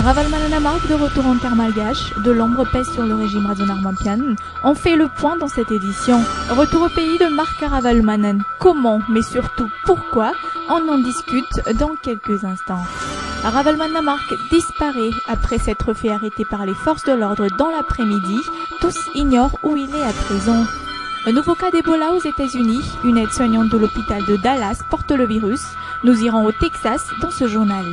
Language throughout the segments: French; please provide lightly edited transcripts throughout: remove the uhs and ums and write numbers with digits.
Ravalomanana Mark de retour en terre malgache, de l'ombre pèse sur le régime Razonarmampian. On fait le point dans cette édition. Retour au pays de Mark Ravalomanana. Comment, mais surtout pourquoi, on en discute dans quelques instants. Ravalomanana Mark disparaît après s'être fait arrêter par les forces de l'ordre dans l'après-midi. Tous ignorent où il est à présent. Un nouveau cas d'Ebola aux États-Unis. Une aide-soignante de l'hôpital de Dallas porte le virus. Nous irons au Texas dans ce journal.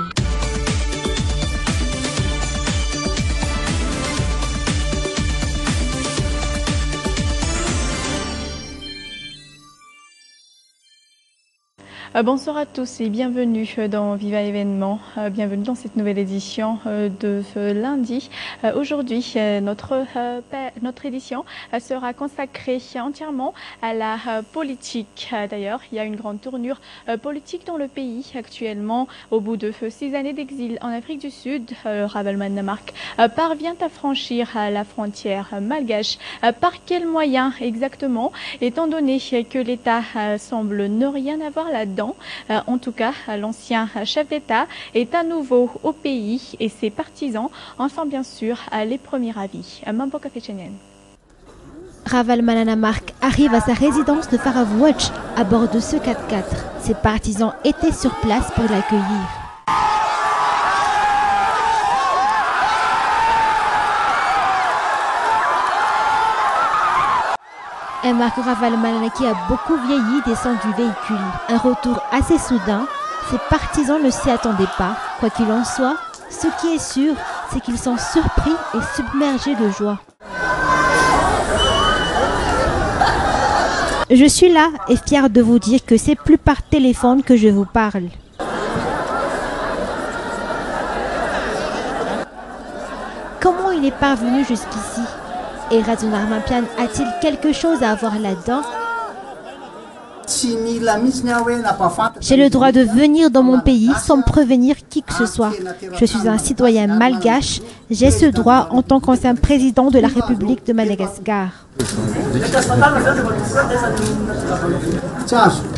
Bonsoir à tous et bienvenue dans Viva Événement, bienvenue dans cette nouvelle édition de ce lundi. Aujourd'hui, notre édition sera consacrée entièrement à la politique. D'ailleurs, il y a une grande tournure politique dans le pays actuellement. Au bout de 6 années d'exil en Afrique du Sud, Ravalomanana Mark parvient à franchir la frontière malgache. Par quels moyens exactement, étant donné que l'État semble ne rien avoir là-dedans? En tout cas, l'ancien chef d'État est à nouveau au pays et ses partisans en sont bien sûr les premiers avis. Ravalomanana Mark arrive à sa résidence de Faravouach à bord de ce 4x4. Ses partisans étaient sur place pour l'accueillir. Un Mark Ravalomanana qui a beaucoup vieilli descend du véhicule. Un retour assez soudain, ses partisans ne s'y attendaient pas. Quoi qu'il en soit, ce qui est sûr, c'est qu'ils sont surpris et submergés de joie. Je suis là et fière de vous dire que c'est plus par téléphone que je vous parle. Comment il est parvenu jusqu'ici ? Et Razonarmampian a-t-il quelque chose à avoir là-dedans? J'ai le droit de venir dans mon pays sans prévenir qui que ce soit. Je suis un citoyen malgache. J'ai ce droit en tant qu'ancien président de la République de Madagascar.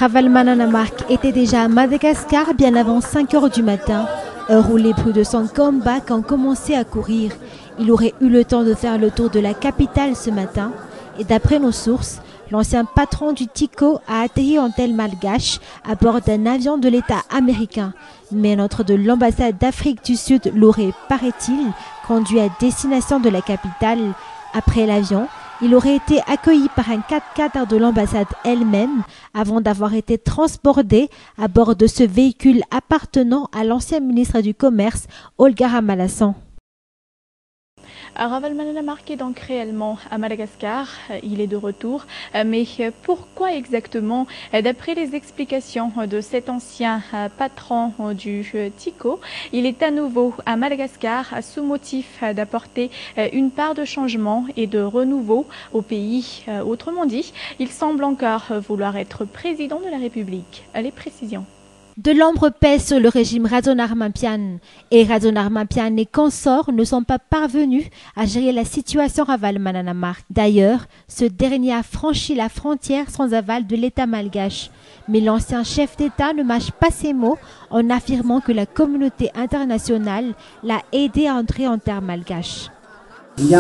Ravalomanana Mark était déjà à Madagascar bien avant 5 heures du matin, heure où les bruits de son comeback ont commencé à courir. Il aurait eu le temps de faire le tour de la capitale ce matin. Et d'après nos sources, l'ancien patron du TICO a atterri en tel malgache à bord d'un avion de l'État américain. Mais un autre de l'ambassade d'Afrique du Sud l'aurait, paraît-il, conduit à destination de la capitale. Après l'avion, il aurait été accueilli par un 4x4 de l'ambassade elle-même avant d'avoir été transporté à bord de ce véhicule appartenant à l'ancien ministre du Commerce, Olga Ramanathan. Ravalomanana Mark est donc réellement à Madagascar, il est de retour, mais pourquoi exactement? D'après les explications de cet ancien patron du TICO, il est à nouveau à Madagascar sous motif d'apporter une part de changement et de renouveau au pays. Autrement dit, il semble encore vouloir être président de la République. Les précisions. De l'ombre pèse sur le régime Razonarmampian et Razonarmampian et consorts ne sont pas parvenus à gérer la situation Ravalomanana Mark. D'ailleurs, ce dernier a franchi la frontière sans aval de l'État malgache. Mais l'ancien chef d'État ne mâche pas ses mots en affirmant que la communauté internationale l'a aidé à entrer en terre malgache. Les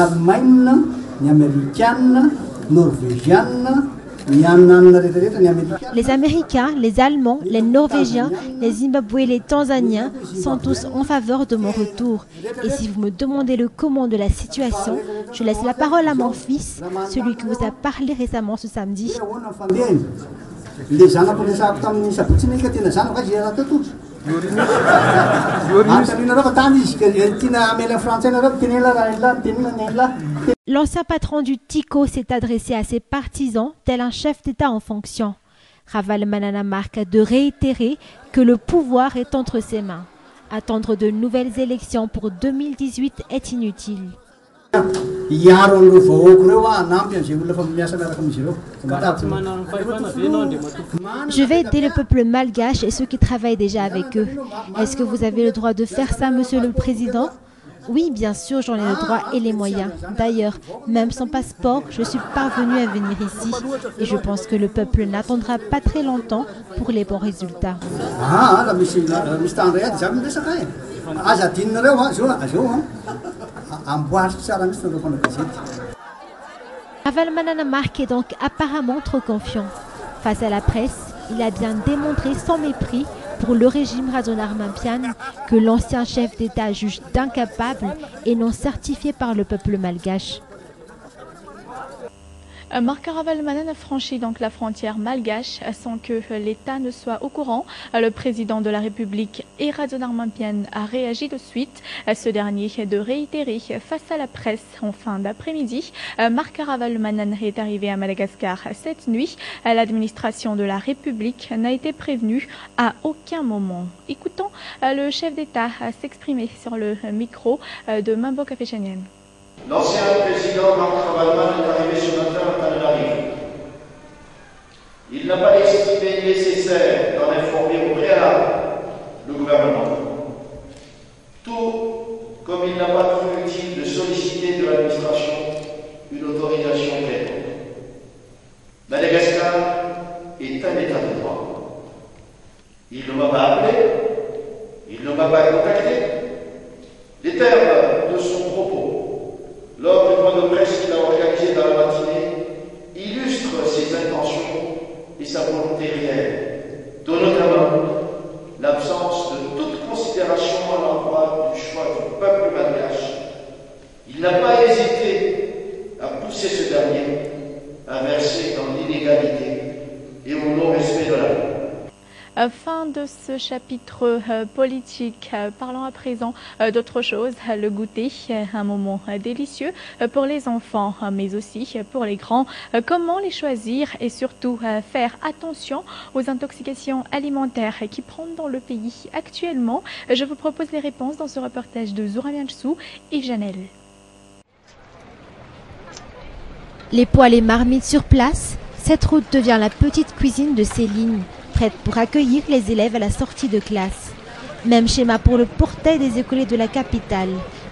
Américains, les Allemands, les Norvégiens, les Zimbabwéens et les Tanzaniens sont tous en faveur de mon retour. Et si vous me demandez le comment de la situation, je laisse la parole à mon fils, celui qui vous a parlé récemment ce samedi. L'ancien patron du TICO s'est adressé à ses partisans, tel un chef d'État en fonction. Ravalomanana Mark a de réitérer que le pouvoir est entre ses mains. Attendre de nouvelles élections pour 2018 est inutile. Je vais aider le peuple malgache et ceux qui travaillent déjà avec eux. Est-ce que vous avez le droit de faire ça, monsieur le président? Oui, bien sûr, j'en ai le droit et les moyens. D'ailleurs, même sans passeport, je suis parvenue à venir ici. Et je pense que le peuple n'attendra pas très longtemps pour les bons résultats. Ravalomanana Mark est donc apparemment trop confiant. Face à la presse, il a bien démontré son mépris pour le régime Rajonarmampian que l'ancien chef d'État juge d'incapable et non certifié par le peuple malgache. Marc Ravalomanana franchit donc la frontière malgache sans que l'État ne soit au courant. Le président de la République et Rajonarmampian a réagi de suite. Ce dernier de réitérer face à la presse en fin d'après-midi. Marc Ravalomanana est arrivé à Madagascar cette nuit. L'administration de la République n'a été prévenue à aucun moment. Écoutons le chef d'État s'exprimer sur le micro de Mambo Kafechanyan. L'ancien président Marc Ravalomanana est arrivé ce matin à Tananarive. Il n'a pas estimé nécessaire d'en informer au préalable le gouvernement. Tout comme il n'a pas trouvé utile de solliciter de l'administration une autorisation quelconque. Madagascar est un État de droit. Il ne m'a pas appelé, il ne m'a pas contacté. Les termes de son propos lors du point de presse qu'il a organisé dans la matinée, illustre ses intentions et sa volonté réelle, dont notamment l'absence de toute considération à l'endroit du choix du peuple malgache. Il n'a pas hésité à pousser ce dernier à verser dans l'inégalité et au non-respect de la loi. Fin de ce chapitre politique. Parlons à présent d'autre chose. Le goûter, un moment délicieux pour les enfants, mais aussi pour les grands. Comment les choisir et surtout faire attention aux intoxications alimentaires qui prennent dans le pays actuellement? Je vous propose les réponses dans ce reportage de Zoura Mianchsou et Janelle. Les poêles et marmites sur place, cette route devient la petite cuisine de Céline, prête pour accueillir les élèves à la sortie de classe. Même schéma pour le portail des écoliers de la capitale.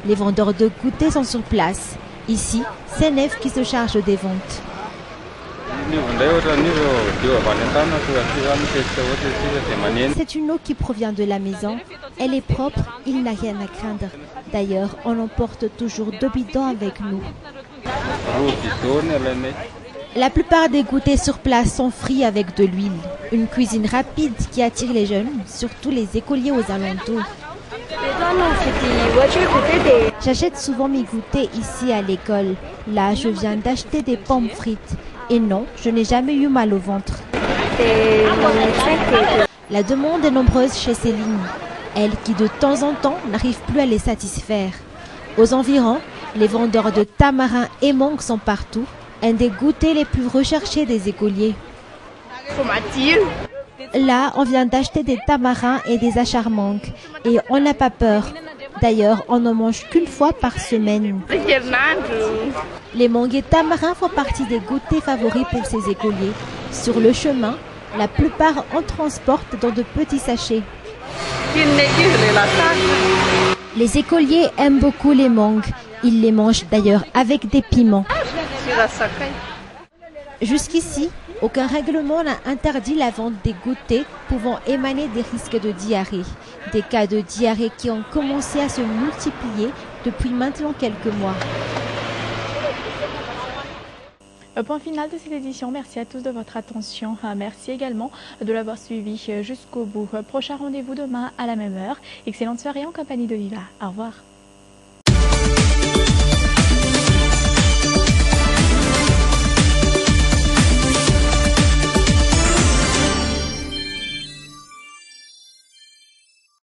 Les vendeurs de goûter sont sur place. Ici, c'est Nef qui se charge des ventes. C'est une eau qui provient de la maison. Elle est propre, il n'a rien à craindre. D'ailleurs, on emporte toujours 2 bidons avec nous. La plupart des goûters sur place sont frits avec de l'huile. Une cuisine rapide qui attire les jeunes, surtout les écoliers aux alentours. J'achète souvent mes goûters ici à l'école. Là, je viens d'acheter des pommes frites. Et non, je n'ai jamais eu mal au ventre. La demande est nombreuse chez Céline, elle qui de temps en temps n'arrive plus à les satisfaire. Aux environs, les vendeurs de tamarins et mangues sont partout. Un des goûters les plus recherchés des écoliers. Là, on vient d'acheter des tamarins et des acharmangues. Et on n'a pas peur. D'ailleurs, on n'en mange qu'une fois par semaine. Les mangues et tamarins font partie des goûters favoris pour ces écoliers. Sur le chemin, la plupart en transportent dans de petits sachets. Les écoliers aiment beaucoup les mangues. Ils les mangent d'ailleurs avec des piments. Jusqu'ici, aucun règlement n'a interdit la vente des goûters pouvant émaner des risques de diarrhée. Des cas de diarrhée qui ont commencé à se multiplier depuis maintenant quelques mois. Point final de cette édition. Merci à tous de votre attention. Merci également de l'avoir suivi jusqu'au bout. Prochain rendez-vous demain à la même heure. Excellente soirée en compagnie de Viva. Au revoir.